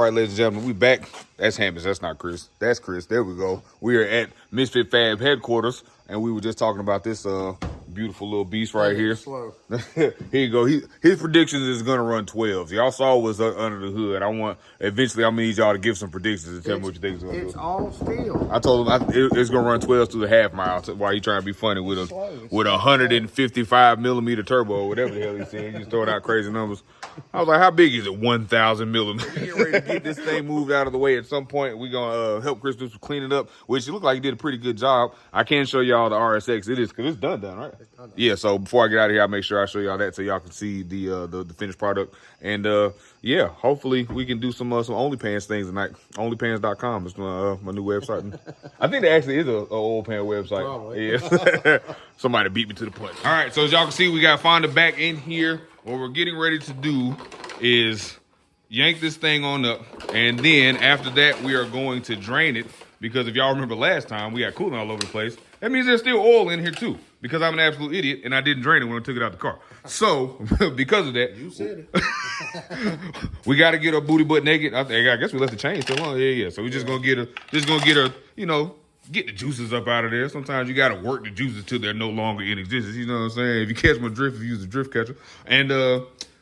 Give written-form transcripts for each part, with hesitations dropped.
right, ladies and gentlemen, we back. That's Hammond. That's not Chris. That's Chris. There we go. We are at Misfit Fab headquarters, and we were just talking about this beautiful little beast right here. Here you go. His predictions is gonna run 12s. Y'all saw what's under the hood. Eventually I'm gonna need y'all to give some predictions and tell me what you think it's gonna do. It's all steel. I told him it's gonna run 12s through the half mile while he trying to be funny with a 155 millimeter turbo or whatever the hell he's saying. He's throwing out crazy numbers. I was like, how big is it? 1,000 millimeters. Getting ready to get this thing moved out of the way at some point. We're gonna help Chris do some cleaning up, which it looked like he did a pretty good job. I can't show y'all the RSX. It is because it's done, right? Yeah, so before I get out of here, I'll make sure I show y'all that so y'all can see the finished product. And yeah, hopefully we can do some OnlyPants things tonight. OnlyPants.com is my new website. I think there actually is a old pan website. Probably. Yeah. Somebody beat me to the punch. All right, so as y'all can see, we got Fonda back in here. What we're getting ready to do is yank this thing on up, and then after that, we are going to drain it, because if y'all remember last time, we had cooling all over the place. That means there's still oil in here too, because I'm an absolute idiot and I didn't drain it when I took it out the car. So, because of that, you said it. We got to get our booty butt naked. I guess we left the chain still on. Yeah. So we're just gonna get her, get the juices up out of there. Sometimes you got to work the juices till they're no longer in existence. You know what I'm saying? If you catch my drift, if you use a drift catcher. And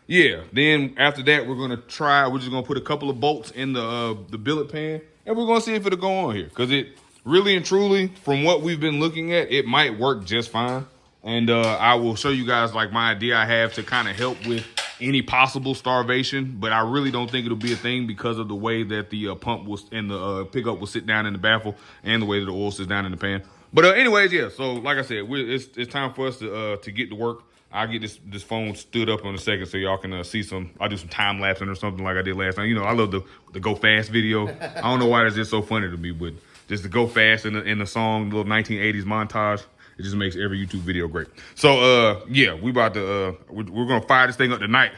yeah, then after that, we're just gonna put a couple of bolts in the billet pan, and we're gonna see if it'll go on here. Because it really and truly, from what we've been looking at, it might work just fine. And I will show you guys like my idea I have to kind of help with any possible starvation, but I really don't think it'll be a thing because of the way that the pump was and the pickup will sit down in the baffle and the way that the oil sits down in the pan. But anyways, yeah. So like I said, it's time for us to get to work. I'll get this phone stood up in a second so y'all can see I'll do some time lapsing or something like I did last time. You know, I love the go fast video. I don't know why that's just so funny to me, but just the go fast in the song, the little 1980s montage. It just makes every YouTube video great. So, yeah, we about to, we're going to fire this thing up tonight.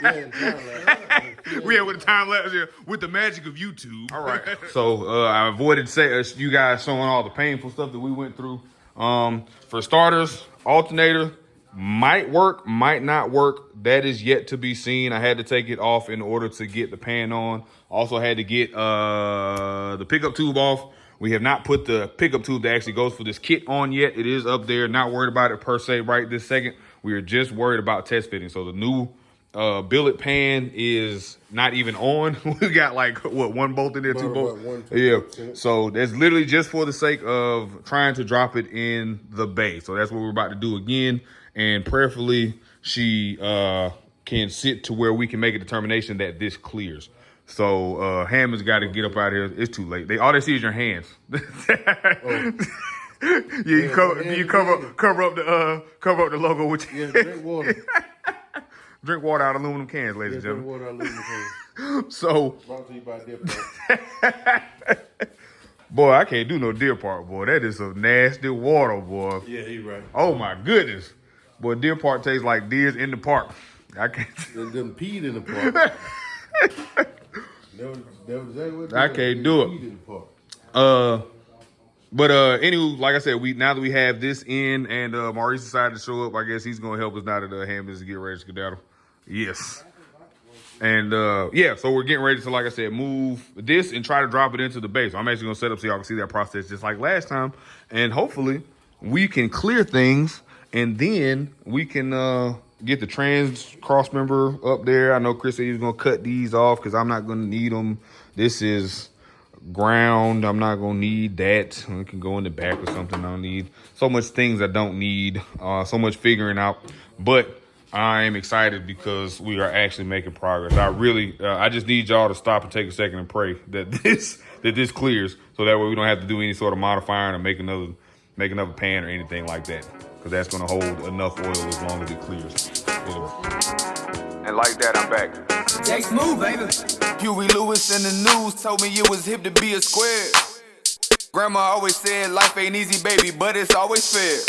Yeah, with the time lapse here, with the magic of YouTube. All right. So, I avoided you guys showing all the painful stuff that we went through. For starters, alternator might work, might not work. That is yet to be seen. I had to take it off in order to get the pan on. Also had to get the pickup tube off. We have not put the pickup tube that actually goes for this kit on yet. It is up there. Not worried about it per se right this second. We are just worried about test fitting. So the new billet pan is not even on. We got like, what, one bolt in there, two bolts? Yeah. So that's literally just for the sake of trying to drop it in the bay. So that's what we're about to do again. And prayerfully, she can sit to where we can make a determination that this clears. So Hammond's got to get up out of here. It's too late. All they see is your hands. You cover up the logo with drink water. Drink water out of aluminum cans, ladies and gentlemen. Drink water out of aluminum cans. So brought to you by Deer Park. Boy, I can't do no Deer Park, boy. That is some nasty water, boy. Yeah, he's right. Oh my goodness. Boy, Deer Park tastes like deers in the park. I can't. Them peed in the park. I can't do it. But anywho, like I said, now that we have this in and Maurice decided to show up, I guess he's gonna help us now that Hammond's get ready to skedaddle. Yes. And yeah, so we're getting ready to, like I said, move this and try to drop it into the base. So I'm actually gonna set up so y'all can see that process just like last time, and hopefully we can clear things, and then we can get the trans cross member up there. I know Chris said he was gonna cut these off because I'm not gonna need them. This is ground. I'm not gonna need that. I can go in the back or something. I don't need so much things I don't need. So much figuring out. But I am excited because we are actually making progress. I just need y'all to stop and take a second and pray that this clears, so that way we don't have to do any sort of modifying or make another pan or anything like that. Because that's going to hold enough oil as long as it clears. Anyway. And like that, I'm back. Jay Smooth, baby. Huey Lewis in the news told me it was hip to be a square. Grandma always said life ain't easy, baby, but it's always fair.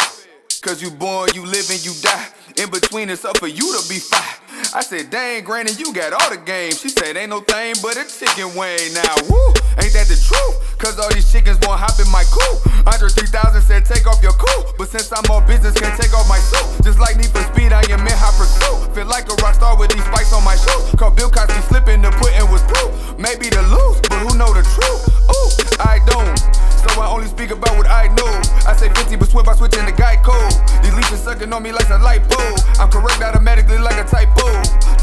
Cause you born, you live, and you die. In between, it's up for you to be fine. I said, dang, granny, you got all the game. She said, ain't no thing but a chicken wing. Now, woo, ain't that the truth? Cause all these chickens won't hop in my coop. Andre 3000 said, take off your coat. But since I'm on business, can't take off my suit. Just like Need for Speed, I am in hot pursuit. Feel like a rock star with these spikes on my shoes. Cause Bill Cosby slipping, the pudding was proof. Maybe the loose, but who know the truth? Ooh, I don't. So I only speak about what I know. I say 50, but swim by switching the guy code. These leeches sucking on me like a light pole. I'm correct automatically like a typo.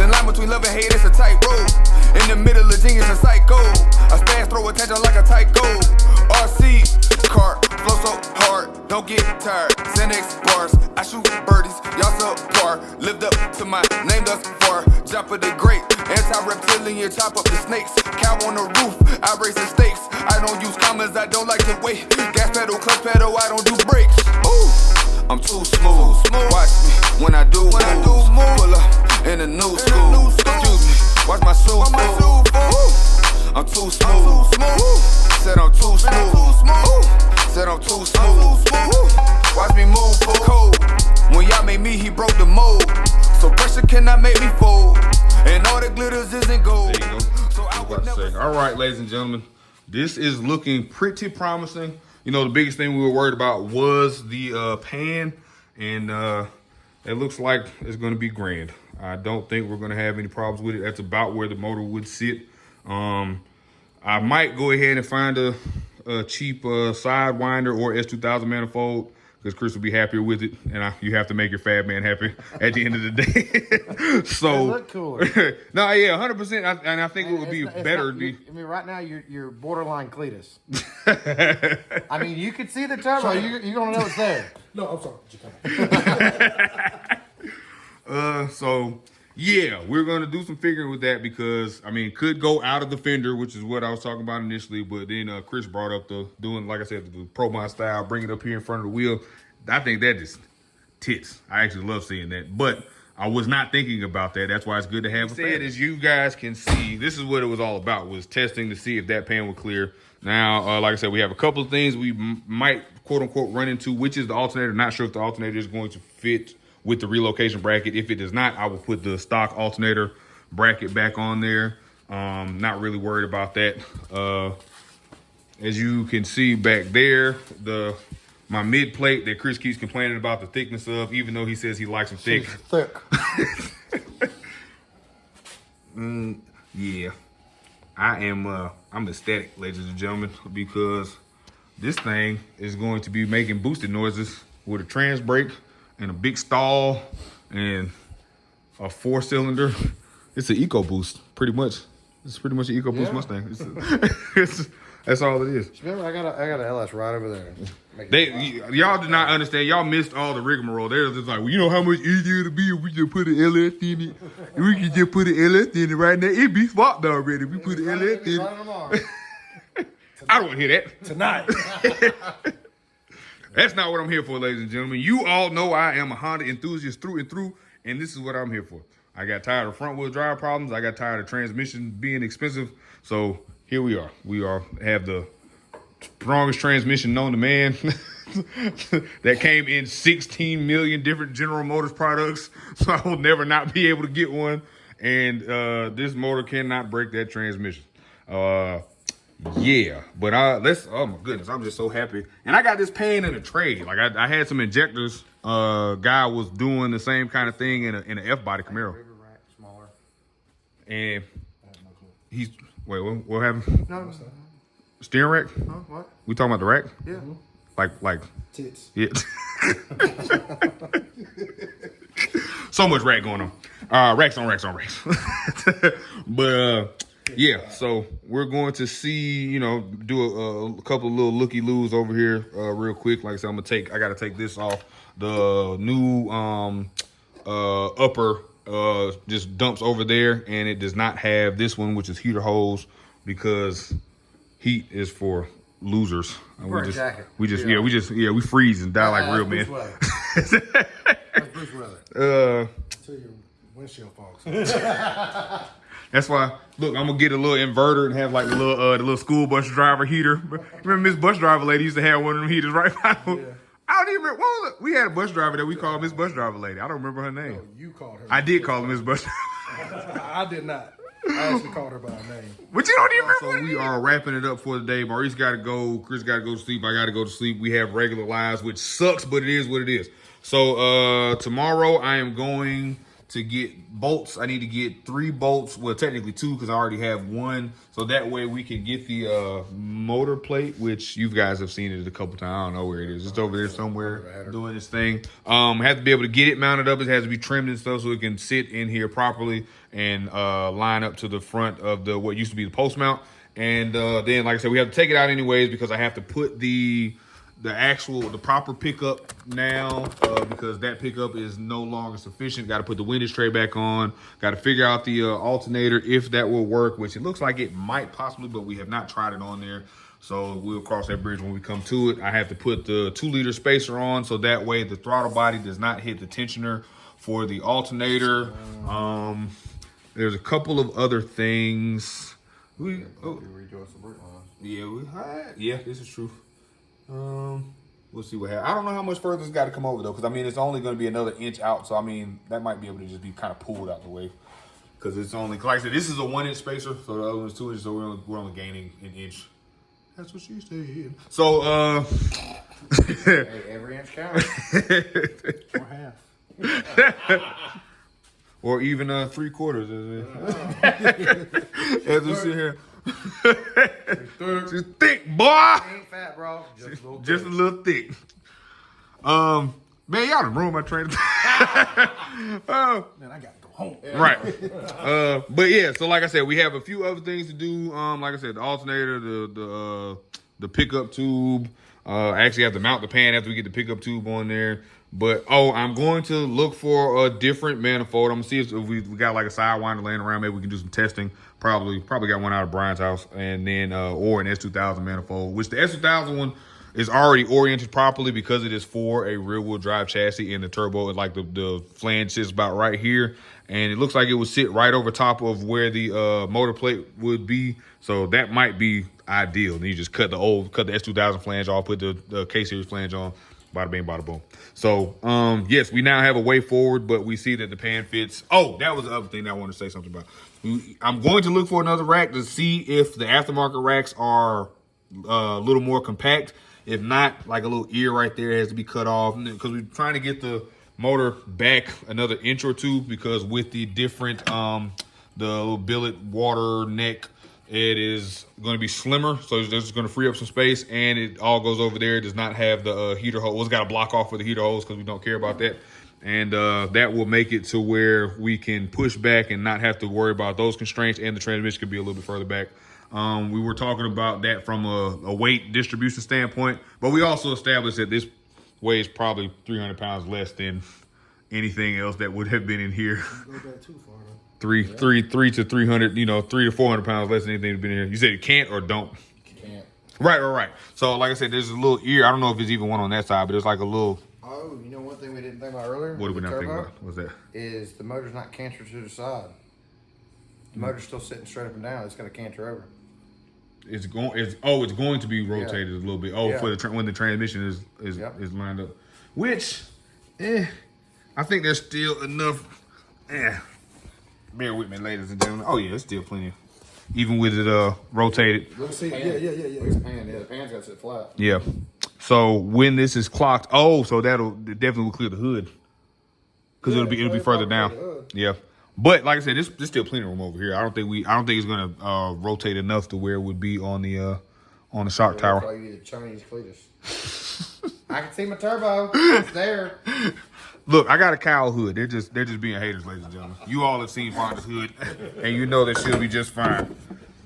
The line between love and hate is a tight road. In the middle of genius and psycho. I spaz throw attention like a tycho. RC car, flow so hard, don't get tired. Xanax bars, I shoot birdies, y'all subpar. Lived up to my name thus far. Jump of the great, anti-reptilian, chop up the snakes. Cow on the roof, I raise the stakes. I don't use commas, I don't like to wait. Gas pedal, clutch pedal, I don't do brakes. Ooh, I'm too smooth. Watch me when I do move. Pull up in a new school. Excuse me, watch my shoes move. I'm too smooth. Said I'm too smooth. Said I'm too smooth. Watch me move cold. When y'all made me, he broke the mold. So pressure cannot make me fold. And all the glitters isn't gold. There you go. So I would never All right, ladies and gentlemen, this is looking pretty promising. You know, the biggest thing we were worried about was the pan, and it looks like it's going to be grand. I don't think we're going to have any problems with it. That's about where the motor would sit. I might go ahead and find a cheap Sidewinder or S2000 manifold, because Chris will be happier with it, and you have to make your fab man happy at the end of the day. So, they look cooler. No, yeah, 100%. And I think it would be better. I mean, right now you're borderline Cletus. I mean, you could see the turbo. You're gonna know it's there. No, I'm sorry. So yeah, we're gonna do some figuring with that, because I mean, could go out of the fender, which is what I was talking about initially. But then Chris brought up the doing, like I said, the Pro Mod style, bring it up here in front of the wheel. I think that is tits. I actually love seeing that, but I was not thinking about that. That's why it's good to have. Said, as you guys can see, this is what it was all about, was testing to see if that pan would clear. Now, like I said, we have a couple of things we might quote unquote run into, which is the alternator. Not sure if the alternator is going to fit with the relocation bracket. If it does not, I will put the stock alternator bracket back on there. Not really worried about that. As you can see back there, my mid plate that Chris keeps complaining about the thickness of, even though he says he likes them thick. Thick. Yeah, I'm ecstatic, ladies and gentlemen, because this thing is going to be making boosted noises with a trans brake and a big stall and a 4-cylinder. It's an EcoBoost, pretty much. It's pretty much an EcoBoost Mustang. That's all it is. Remember, I got an LS right over there. Y'all did not understand. Y'all missed all the rigmarole. They're just like, well, you know how much easier it'd be if we just put an LS in it. We could just put an LS in it right now. It'd be swapped already. We put an LS in it. I don't want to hear that. Tonight. That's not what I'm here for, ladies and gentlemen. You all know I am a Honda enthusiast through and through, and this is what I'm here for. I got tired of front wheel drive problems. I got tired of transmission being expensive. So here we are. We have the strongest transmission known to man that came in 16 million different General Motors products. So I will never not be able to get one. And this motor cannot break that transmission. Yeah, but oh my goodness, I'm just so happy. And I got this pan in a trade. Like I had some injectors. Guy was doing the same kind of thing in an F-body Camaro. Bigger rack, smaller. And he's, wait, what happened? No. Steering rack? Huh? What? We talking about the rack? Yeah. Like Tits. yeah. So much rack going on. Racks on racks on racks. But yeah, so we're going to see, do a couple of little looky-loos over here real quick. Like I said, I got to take this off. The new upper just dumps over there, and it does not have this one, which is heater hose, because heat is for losers. We freeze and die like real men. That's Bruce Weather. Till your windshield fogs. That's why, look, I'm gonna get a little inverter and have like the little school bus driver heater. Remember Miss Bus Driver Lady used to have one of them heaters right by her? Yeah. I don't even remember. What was it? We had a bus driver that we called Miss Bus Driver Lady. I don't remember her name. No, you called her. I did call her Miss Bus I did not. I actually called her by name. But you don't even remember. So we are wrapping it up for the day. Maurice got to go. Chris got to go to sleep. I got to go to sleep. We have regular lives, which sucks, but it is what it is. So tomorrow I am going to get bolts. I need to get 3 bolts. Well, technically 2 because I already have 1. So that way we can get the motor plate, which you guys have seen it a couple times. I don't know where it is. It's over there somewhere doing its thing. Have to be able to get it mounted up. It has to be trimmed and stuff so it can sit in here properly and line up to the front of the what used to be the post mount. And then, like I said, we have to take it out anyways because I have to put the proper pickup now because that pickup is no longer sufficient. Got to put the windage tray back on. Got to figure out the alternator if that will work, which it looks like it might possibly, but we have not tried it on there. So we'll cross that bridge when we come to it. I have to put the 2-liter spacer on so that way the throttle body does not hit the tensioner for the alternator. There's a couple of other things. Yeah, this is true. We'll see what happens. I don't know how much further it's got to come over though, because I mean it's only going to be another inch out. So I mean that might be able to just be kind of pulled out the way, because it's only, like I said, this is a 1-inch spacer, so the other one's 2 inches. So we're only gaining an inch. That's what she said. So Hey, every inch counts. Or half. or even 3/4 as we sit here. She's thick, boy. Ain't fat, bro. Just a little Just a little thick. Man, y'all done ruined my train of Man, I gotta go home. right. But yeah, so like I said, we have a few other things to do. Like I said, the alternator, the pickup tube. I actually have to mount the pan after we get the pickup tube on there. But I'm going to look for a different manifold. I'm gonna see if we got like a sidewinder laying around. Maybe we can do some testing. Probably got one out of Brian's house, and then or an S2000 manifold, which the S2000 one is already oriented properly because it is for a rear-wheel drive chassis, and the turbo is like the flange sits about right here, and it looks like it would sit right over top of where the motor plate would be. So that might be ideal. Then you just cut the S2000 flange off, put the K-series flange on. Bada bing, bada boom. So, yes, we now have a way forward, but we see that the pan fits. Oh, that was the other thing that I wanted to say something about. I'm going to look for another rack to see if the aftermarket racks are a little more compact. If not, like a little ear right there has to be cut off, because we're trying to get the motor back another inch or 2, because with the different, the little billet water neck, it is going to be slimmer, so it's just going to free up some space, and it all goes over there. It does not have the heater hose. It's got a block off for the heater hose because we don't care about that. And that will make it to where we can push back and not have to worry about those constraints, and the transmission could be a little bit further back. We were talking about that from a weight distribution standpoint, but we also established that this weighs probably 300 pounds less than anything else that would have been in here. Don't go back too far, though. 3 to 300, 3 to 400 pounds less than anything that's been in here. You said it can't or don't? Can't. Right. So like I said, there's a little ear. I don't know if there's even one on that side, but there's like a little. Oh, you know one thing we didn't think about earlier? What did we with not the think turbo about? What's that? Is the motor's not cantered to the side. The motor's still sitting straight up and down. It's going to canter over. It's going to be rotated a little bit. Yeah. For when the transmission is lined up, which, I think there's still enough. Bear with me, ladies and gentlemen. Oh yeah, there's still plenty, even with it rotated. Let's see. Yeah. It's pan. Yeah, the pan's got to sit flat. Yeah. So when this is clocked, so it definitely will clear the hood, because it'll be further down. Yeah. But like I said, there's still plenty of room over here. I don't think it's gonna rotate enough to where it would be on the shock tower. Like you need a Chinese Cletus. I can see my turbo. It's there. Look, I got a cowl hood. They're just being haters, ladies and gentlemen. You all have seen Fonda's hood, and you know that she'll be just fine.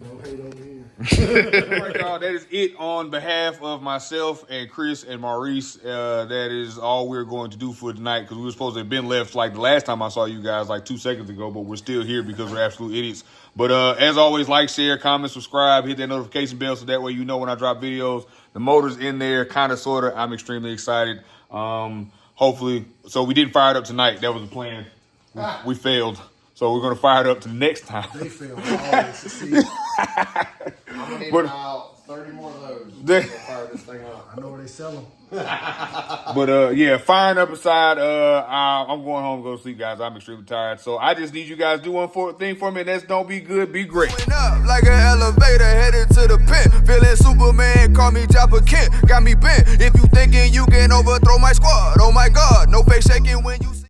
No hate over here. All right, y'all, that is it on behalf of myself and Chris and Maurice. That is all we're going to do for tonight, because we were supposed to have been left like the last time I saw you guys like 2 seconds ago, but we're still here because we're absolute idiots. But as always, like, share, comment, subscribe, hit that notification bell so that way you know when I drop videos. The motor's in there, kind of, sort of. I'm extremely excited. Hopefully, so we didn't fire it up tonight. That was the plan. We failed. So we're going to fire it up to the next time. They fail always to see. I'm going to need an aisle 30 more of those. There- We'll fire this thing up. I know where they sell them. But yeah, firing up aside, I'm going home to go to sleep, guys. I'm extremely tired. So I just need you guys to do one thing for me, and that's don't be good, be great. Going up like an elevator headed to the pit. Feeling Superman, call me Joppa Kent. Got me bent. If you thinking you can overthrow my squad, oh my God.